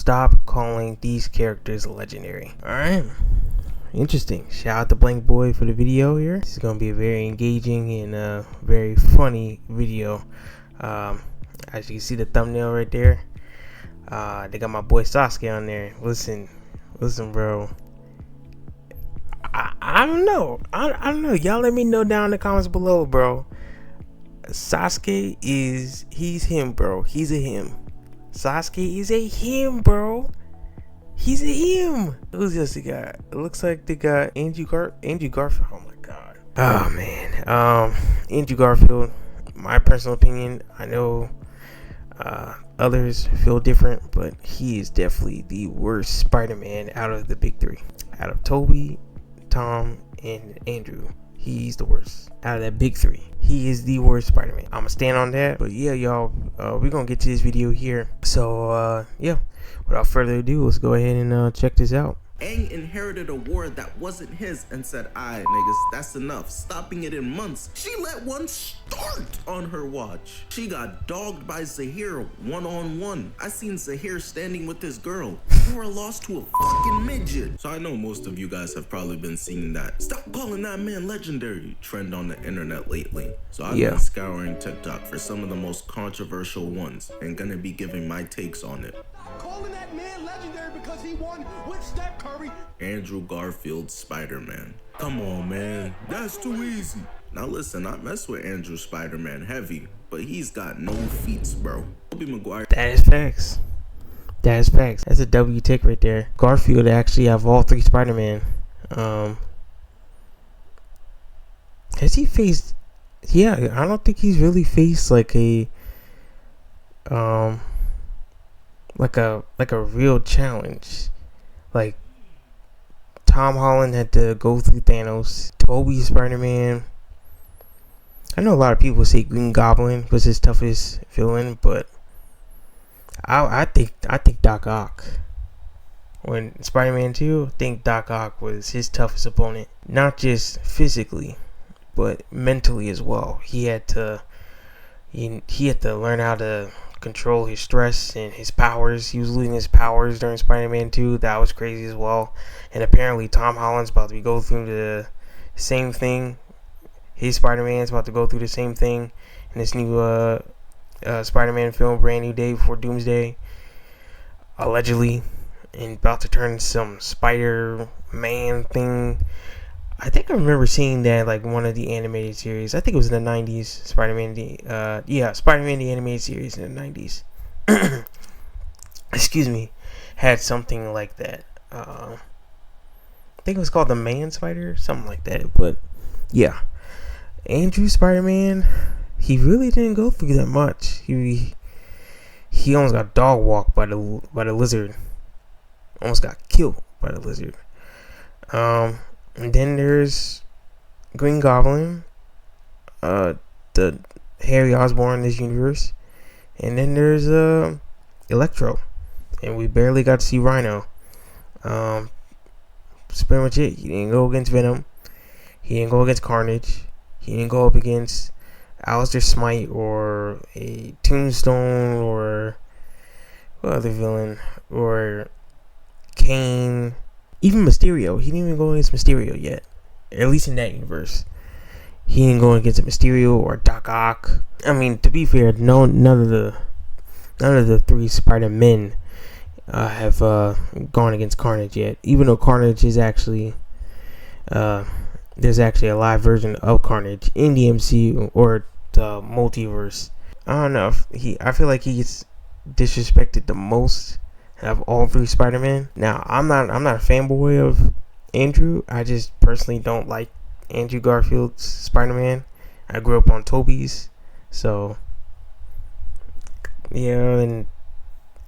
stop calling these characters legendary. Alright. Interesting. Shout out to BlankBoy for the video here. This is going to be a very engaging and very funny video. As you can see the thumbnail right there. They got my boy Sasuke on there. Listen, bro. I don't know. I don't know. Y'all let me know down in the comments below, bro. Sasuke he's him, bro. He's a him. Sasuke is a him, bro. He's a him. Who's else they got? It looks like they got Andrew Garfield. Oh my god. Oh man. Andrew Garfield. My personal opinion. I know others feel different, but he is definitely the worst Spider-Man out of the big three. Out of Toby, Tom, and Andrew, he's the worst. Out of that big three, he is the worst Spider-Man. I'ma stand on that. But yeah, y'all, we're gonna get to this video here. So yeah, without further ado, let's go ahead and check this out. Aang inherited a war that wasn't his and said, "Aight, niggas, that's enough. Stopping it in months." She let one start on her watch. She got dogged by Zahir one-on-one. I seen Zahir standing with this girl. You were lost to a fucking midget. So I know most of you guys have probably been seeing that "stop calling that man legendary" trend on the internet lately. So I've been scouring TikTok for some of the most controversial ones and gonna be giving my takes on it. Calling that man legendary because he won with Steph Curry. Andrew Garfield Spider-Man. Come on, man. That's too easy. Now listen, I mess with Andrew Spider-Man heavy, but he's got no feats, bro. Tobey Maguire. That is facts. That is facts. That's a W tick right there. Garfield actually have all three Spider-Man. Has he faced? Yeah, I don't think he's really faced like a real challenge. Like Tom Holland had to go through Thanos. Tobey Spider-Man. I know a lot of people say Green Goblin was his toughest villain, but I think Doc Ock. When Spider-Man 2, I think Doc Ock was his toughest opponent. Not just physically, but mentally as well. He had to learn how to control his stress and his powers. He was losing his powers during Spider-Man 2. That was crazy as well. And apparently Tom Holland's about to go through the same thing. His Spider-Man's about to go through the same thing in this new Spider-Man film, Brand New Day Before Doomsday. Allegedly. And about to turn some Spider-Man thing. I think I remember seeing that like one of the animated series. I think it was in the 90s. Spider-Man the animated series in the 90s. Excuse me. Had something like that. I think it was called the Man Spider, something like that. But yeah, Andrew Spider-Man, he really didn't go through that much. He almost got dog walked by the lizard. Almost got killed by the lizard. And then there's Green Goblin, the Harry Osborn in this universe, and then there's Electro, and we barely got to see Rhino. That's pretty much it. He didn't go against Venom. He didn't go against Carnage. He didn't go up against Alistair Smite or a Tombstone or what other villain, or Kane. Even Mysterio. He didn't even go against Mysterio yet. At least in that universe. He didn't go against Mysterio or Doc Ock. I mean, to be fair, none of the three Spider-Men have gone against Carnage yet. Even though Carnage is actually there's actually a live version of Carnage in the MCU or the multiverse. I don't know. I feel like he gets disrespected the most of all three Spider-Man. Now, I'm not a fanboy of Andrew. I just personally don't like Andrew Garfield's Spider-Man. I grew up on Tobey's, so yeah.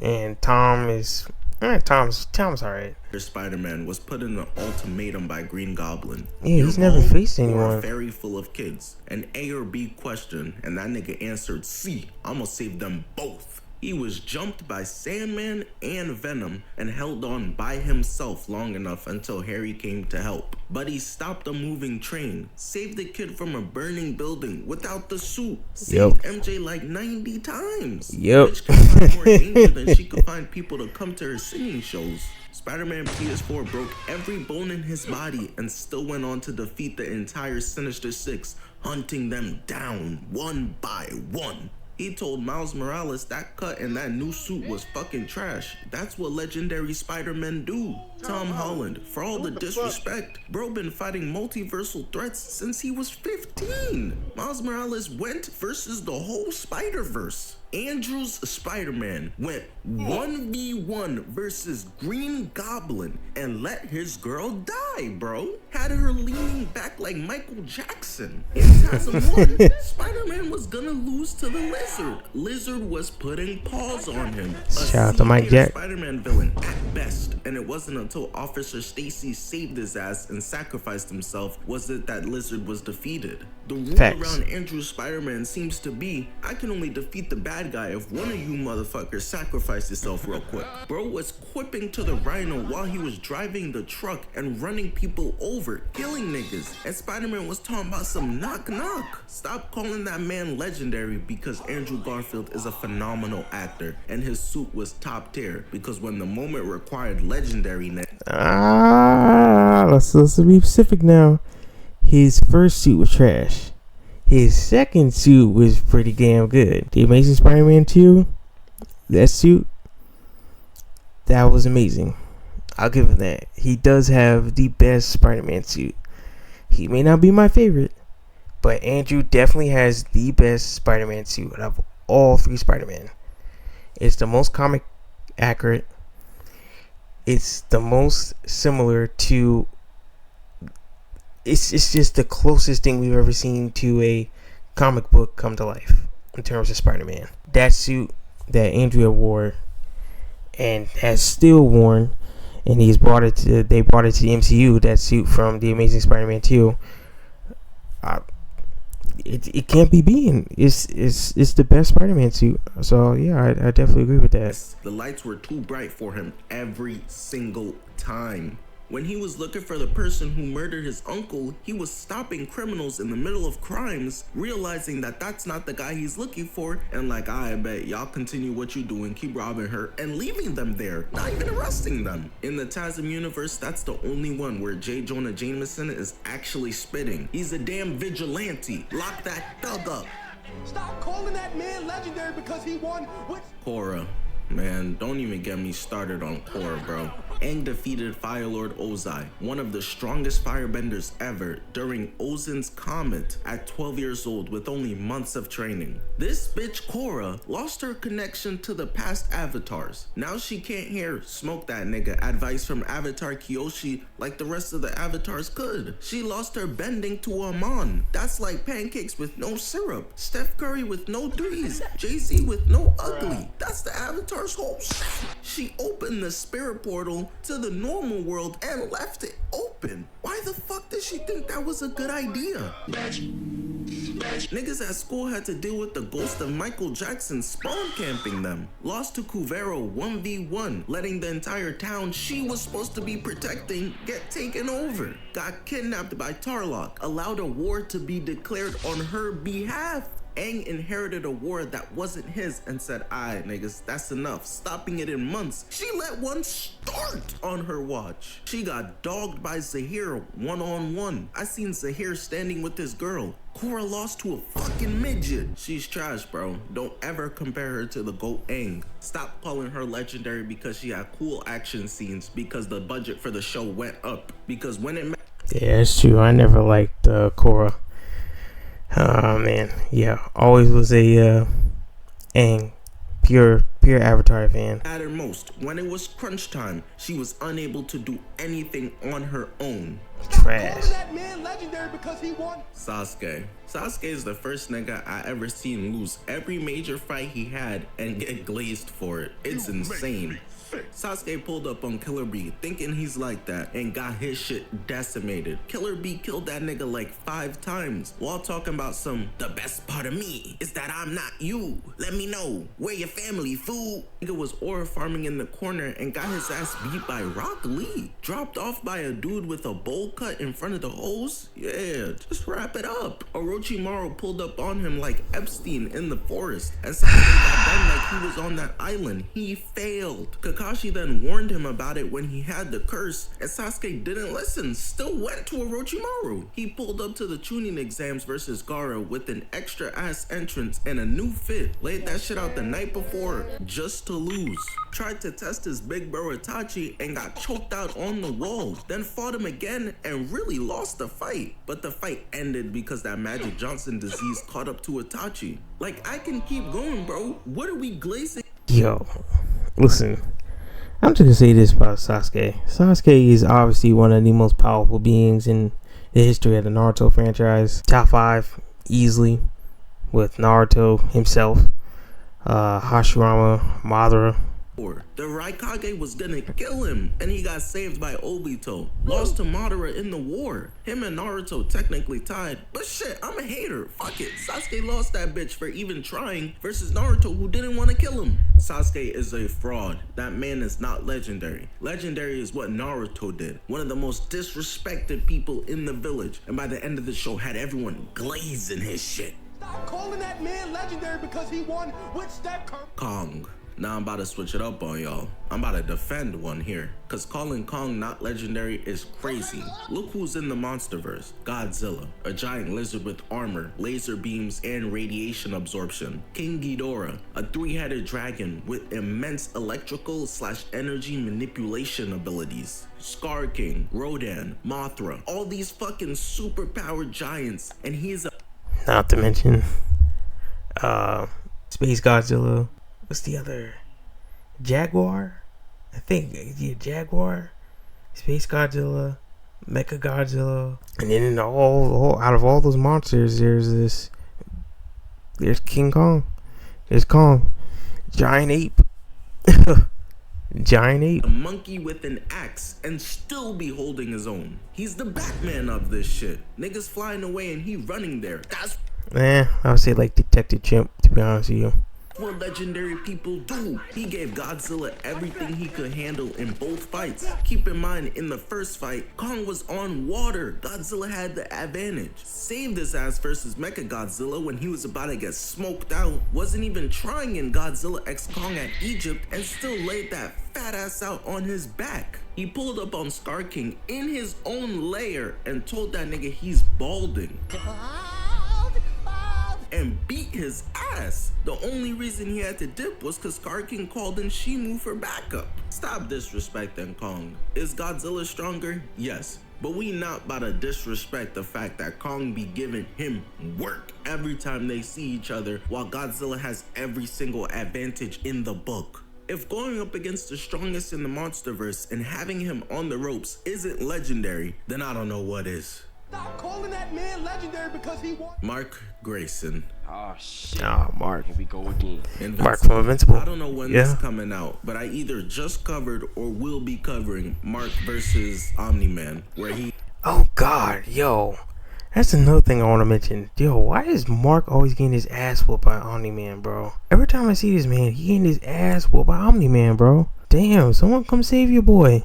And Tom is Tom's alright. Spider-Man was put in an ultimatum by Green Goblin. Yeah, he's never faced anyone. A ferry full of kids. An A or B question, and that nigga answered C. I'ma save them both. He was jumped by Sandman and Venom and held on by himself long enough until Harry came to help. But he stopped a moving train, saved the kid from a burning building without the suit, saved MJ like 90 times. Bitch can find more danger than she could find people to come to her singing shows. Spider-Man PS4 broke every bone in his body and still went on to defeat the entire Sinister Six, hunting them down one by one. He told Miles Morales that cut and that new suit was fucking trash. That's what legendary Spider-Men do. Tom Holland, for all the disrespect, bro been fighting multiversal threats since he was 15. Miles Morales went versus the whole Spider-Verse. Andrew's Spider-Man went 1v1 versus Green Goblin and let his girl die, bro. Had her leaning back like Michael Jackson. In TASM 1, Spider-Man was gonna lose to the Lizard. Lizard was putting paws on him. Shout out to Mike Jack. Spider-Man villain at best. And it wasn't until Officer Stacy saved his ass and sacrificed himself was it that Lizard was defeated. The rule around Andrew's Spider-Man seems to be, I can only defeat the bad guy if one of you motherfuckers sacrifice yourself real quick. Bro was quipping to the Rhino while he was driving the truck and running people over, killing niggas. And Spider-Man was talking about some knock knock. Stop calling that man legendary, because Andrew Garfield is a phenomenal actor and his suit was top tier, because when the moment required legendariness. Let's be specific now. His first suit was trash. His second suit was pretty damn good. The Amazing Spider-Man 2, that suit, that was amazing. I'll give him that. He does have the best Spider-Man suit. He may not be my favorite, but Andrew definitely has the best Spider-Man suit out of all three Spider-Man. It's the most comic accurate. It's the most similar to... It's just the closest thing we've ever seen to a comic book come to life in terms of Spider-Man. That suit that Andrea wore and has still worn, and they brought it to the MCU, that suit from The Amazing Spider-Man 2, it can't be beaten. It's the best Spider-Man suit. So yeah, I definitely agree with that. The lights were too bright for him every single time. When he was looking for the person who murdered his uncle, he was stopping criminals in the middle of crimes, realizing that that's not the guy he's looking for, and like, I bet y'all continue what you doing, keep robbing her, and leaving them there, not even arresting them. In the TASM universe, that's the only one where J. Jonah Jameson is actually spitting. He's a damn vigilante. Lock that thug up. Stop calling that man legendary because he won with Cora. Man, don't even get me started on Cora, bro. Aang defeated Fire Lord Ozai, one of the strongest firebenders ever, during Ozin's Comet at 12 years old with only months of training. This bitch Cora lost her connection to the past avatars. Now she can't hear "smoke that nigga" advice from Avatar Kyoshi like the rest of the avatars could. She lost her bending to Amon. That's like pancakes with no syrup, Steph Curry with no threes, Jay-Z with no ugly. That's the avatar's whole set. She opened the spirit portal to the normal world and left it open. Why the fuck did she think that was a good idea? Niggas at school had to deal with the ghost of Michael Jackson spawn camping them. Lost to Kuvero 1v1, letting the entire town she was supposed to be protecting get taken over. Got kidnapped by Tarlock, allowed a war to be declared on her behalf. Aang inherited a war that wasn't his and said, "Aight, niggas, that's enough. Stopping it in months." She let one start on her watch. She got dogged by Zahir one-on-one. I seen Zahir standing with this girl. Cora lost to a fucking midget. She's trash, bro. Don't ever compare her to the GOAT Aang. Stop calling her legendary because she had cool action scenes, because the budget for the show went up. Because when it Yeah, it's true. I never liked Cora. Oh man, yeah, always was a Aang, pure Avatar fan. mattered most, when it was crunch time, she was unable to do anything on her own. Trash. calling that man legendary because he won. Sasuke is the first nigga I ever seen lose every major fight he had and get glazed for it. It's insane. Sasuke pulled up on Killer B thinking he's like that and got his shit decimated. Killer B killed that nigga like 5 times while talking about the best part of me is that I'm not you. Let me know where your family, fool. Nigga was aura farming in the corner and got his ass beat by Rock Lee. Dropped off by a dude with a bowl cut in front of the hose. Yeah, just wrap it up. Orochimaru pulled up on him like Epstein in the forest and Sasuke got done like he was on that island. He failed. Kakashi then warned him about it when he had the curse and Sasuke didn't listen, still went to Orochimaru. He pulled up to the Chunin exams versus Gaara with an extra ass entrance and a new fit. Laid that shit out the night before just to lose. Tried to test his big bro Itachi and got choked out on the wall. Then fought him again and really lost the fight. But the fight ended because that Magic Johnson disease caught up to Itachi. Like, I can keep going, bro. What are we glazing? Yo, listen. I'm just gonna say this about Sasuke. Sasuke is obviously one of the most powerful beings in the history of the Naruto franchise. Top 5 easily, with Naruto himself, Hashirama, Madara. The Raikage was gonna kill him and he got saved by Obito. Lost to Madara in the war. Him and Naruto technically tied, but shit, I'm a hater. Fuck it. Sasuke lost that bitch for even trying versus Naruto who didn't want to kill him. Sasuke is a fraud. That man is not legendary. Legendary is what Naruto did. One of the most disrespected people in the village, and by the end of the show had everyone glazing his shit. Stop calling that man legendary because he won with Steph Curry. Kong. Now I'm about to switch it up on y'all. I'm about to defend one here. Cause calling Kong not legendary is crazy. Look who's in the monsterverse. Godzilla, a giant lizard with armor, laser beams, and radiation absorption. King Ghidorah, a 3-headed dragon with immense electrical/energy manipulation abilities. Scar King, Rodan, Mothra, all these fucking superpowered giants, and he's a Not to mention, Space Godzilla. What's the other? Jaguar? I think, yeah, Jaguar, Space Godzilla, Mecha Godzilla. And then in all out of all those monsters, there's King Kong. There's Kong. Giant ape. Giant ape. a monkey with an axe and still be holding his own. He's the Batman of this shit. Niggas flying away and he running there. That's I would say like Detective Chimp, to be honest with you. what legendary people do. He gave Godzilla everything he could handle in both fights. Keep in mind, in the first fight, Kong was on water. Godzilla had the advantage. Saved his ass versus Mecha Godzilla when he was about to get smoked out. Wasn't even trying in Godzilla X Kong at Egypt and still laid that fat ass out on his back. He pulled up on Scar King in his own lair and told that nigga he's balding. And beat his ass. The only reason he had to dip was because Scar King called in Shimu for backup. Stop disrespecting Kong. Is Godzilla stronger? Yes. But we not about to disrespect the fact that Kong be giving him work every time they see each other, while Godzilla has every single advantage in the book. If going up against the strongest in the monsterverse and having him on the ropes isn't legendary, then I don't know what is. Stop calling that man legendary because he won. Mark Grayson. Oh shit. Oh, Mark. Here we go again. Mark from Invincible. I don't know when this is coming out, but I either just covered or will be covering Mark versus Omni-Man, where he... Oh, God. Yo. That's another thing I want to mention. Yo, why is Mark always getting his ass whooped by Omni-Man, bro? Every time I see this man, he getting his ass whooped by Omni-Man, bro. Damn, someone come save your boy.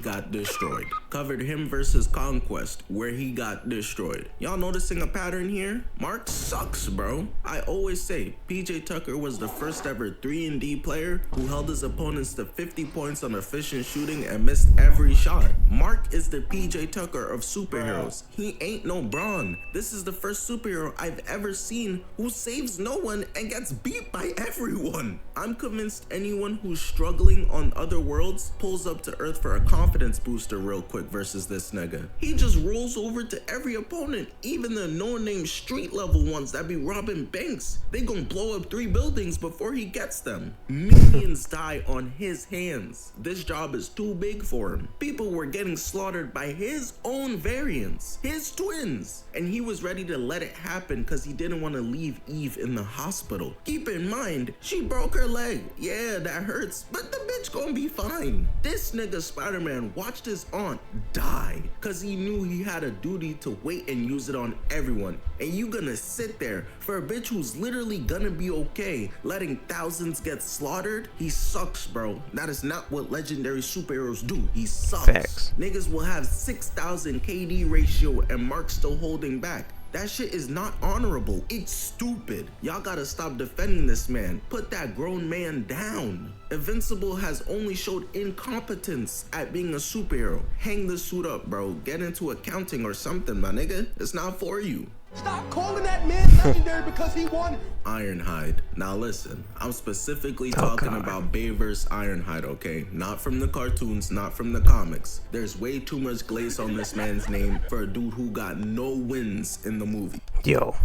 got destroyed. Covered him versus Conquest, where he got destroyed. Y'all noticing a pattern here? Mark sucks, bro. I always say PJ Tucker was the first ever 3-and-D player who held his opponents to 50 points on efficient shooting and missed every shot. Mark is the PJ Tucker of superheroes. He ain't no Braun. This is the first superhero I've ever seen who saves no one and gets beat by everyone. I'm convinced anyone who's struggling on other worlds pulls up to Earth for a confidence booster real quick quick versus this nigga. He just rolls over to every opponent, even the no-name street level ones that be robbing banks. They gon' blow up 3 buildings before he gets them. Millions die on his hands. This job is too big for him. People were getting slaughtered by his own variants, his twins, and he was ready to let it happen because he didn't want to leave Eve in the hospital. Keep in mind, she broke her leg. Yeah, that hurts, but the bitch gonna be fine. This nigga Spider-Man watched his aunt die because he knew he had a duty to wait and use it on everyone. And you gonna sit there for a bitch who's literally gonna be okay letting thousands get slaughtered? He sucks, bro. That is not what legendary superheroes do. He sucks. Facts. Niggas will have 6,000 KD ratio and Mark still holding back. That shit is not honorable. It's stupid. Y'all gotta stop defending this man. Put that grown man down. Invincible has only showed incompetence at being a superhero. Hang the suit up, bro. Get into accounting or something, my nigga. It's not for you. Stop calling that man legendary because he won. Ironhide. Now listen, I'm specifically talking about Bay vs. Ironhide, okay? Not from the cartoons, not from the comics. There's way too much glaze on this man's name for a dude who got no wins in the movie. Yo,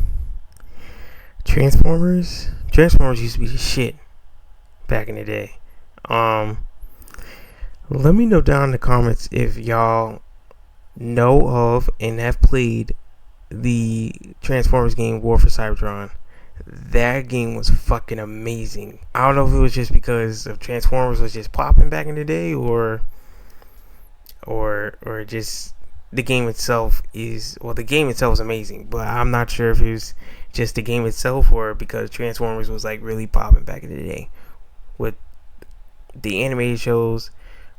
Transformers used to be the shit back in the day. Let me know down in the comments if y'all know of and have played the Transformers game War for Cybertron. That game was fucking amazing. I don't know if it was just because of Transformers was just popping back in the day, or just the game itself is, well, the game itself is amazing, but I'm not sure if it was just the game itself or because Transformers was like really popping back in the day with the animated shows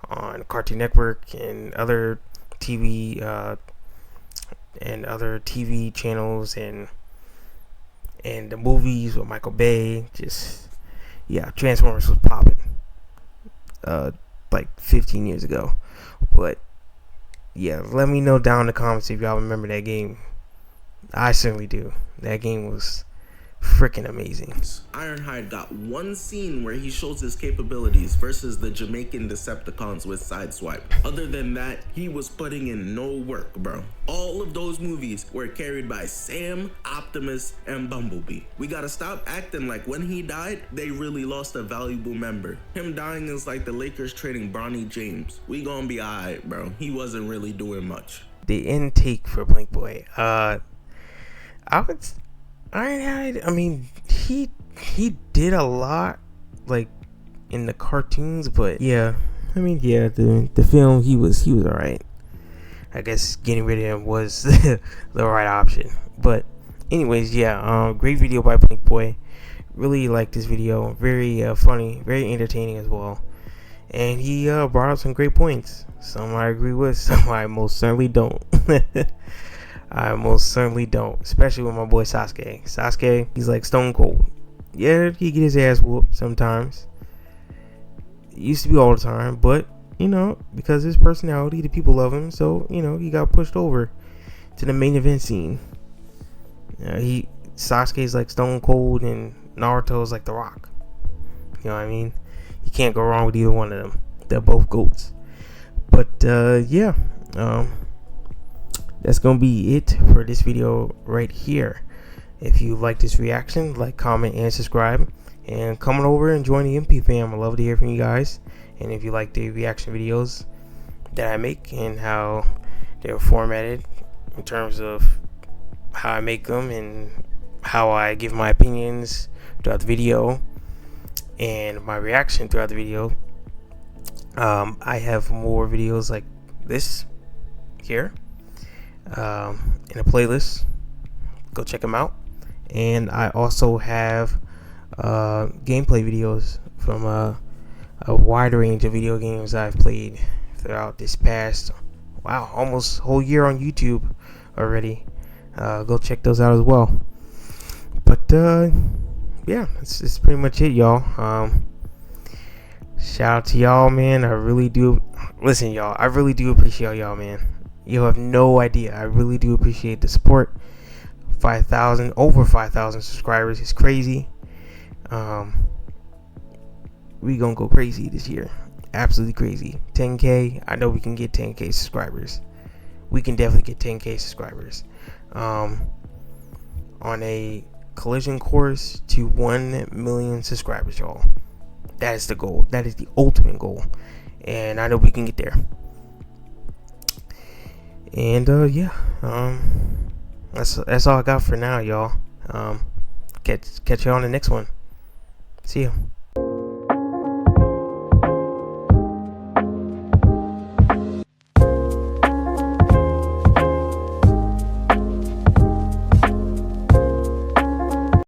on Cartoon Network and other TV channels and the movies with Michael Bay. Just, yeah, Transformers was popping like 15 years ago. But yeah, let me know down in the comments if y'all remember that game. I certainly do. That game was freaking amazing. Ironhide got one scene where he shows his capabilities versus the Jamaican Decepticons with Sideswipe. Other than that, he was putting in no work, bro. All of those movies were carried by Sam, Optimus, and Bumblebee. We gotta stop acting like when he died, they really lost a valuable member. Him dying is like the Lakers trading Bronny James. We gonna be alright, bro. He wasn't really doing much. The intake for BlankBoy. Ironhide, I mean, he did a lot, like, in the cartoons, but yeah, I mean, yeah, the film, he was alright. I guess getting rid of him was the right option. But anyways, yeah, great video by BlankBoy. Really liked this video. Very funny, very entertaining as well. And he brought up some great points. Some I agree with, some I most certainly don't. I most certainly don't, especially with my boy Sasuke. Sasuke, he's like stone cold. Yeah, he get his ass whooped sometimes. It used to be all the time, but you know, because of his personality, the people love him. So you know, he got pushed over to the main event scene. Sasuke's like stone cold, and Naruto's like the Rock. You know what I mean? You can't go wrong with either one of them. They're both goats. But yeah. That's gonna be it for this video right here. If you like this reaction, like, comment, and subscribe, and come on over and join the MP fam. I love to hear from you guys. And if you like the reaction videos that I make and how they're formatted in terms of how I make them and how I give my opinions throughout the video and my reaction throughout the video, I have more videos like this here in a playlist. Go check them out. And I also have gameplay videos from a wide range of video games I've played throughout this past, wow, almost whole year on YouTube already. Go check those out as well. But yeah, that's pretty much it, y'all. Shout out to y'all, man. I really do. Listen, y'all, I really do appreciate y'all, man. You have no idea. I really do appreciate the support. Over 5,000 subscribers is crazy. We gonna go crazy this year. absolutely crazy. 10K, I know we can get 10K subscribers. We can definitely get 10K subscribers. On a collision course to 1 million subscribers, y'all. That is the goal. That is the ultimate goal. And I know we can get there. And yeah, that's all I got for now, y'all. Catch you on the next one. See ya.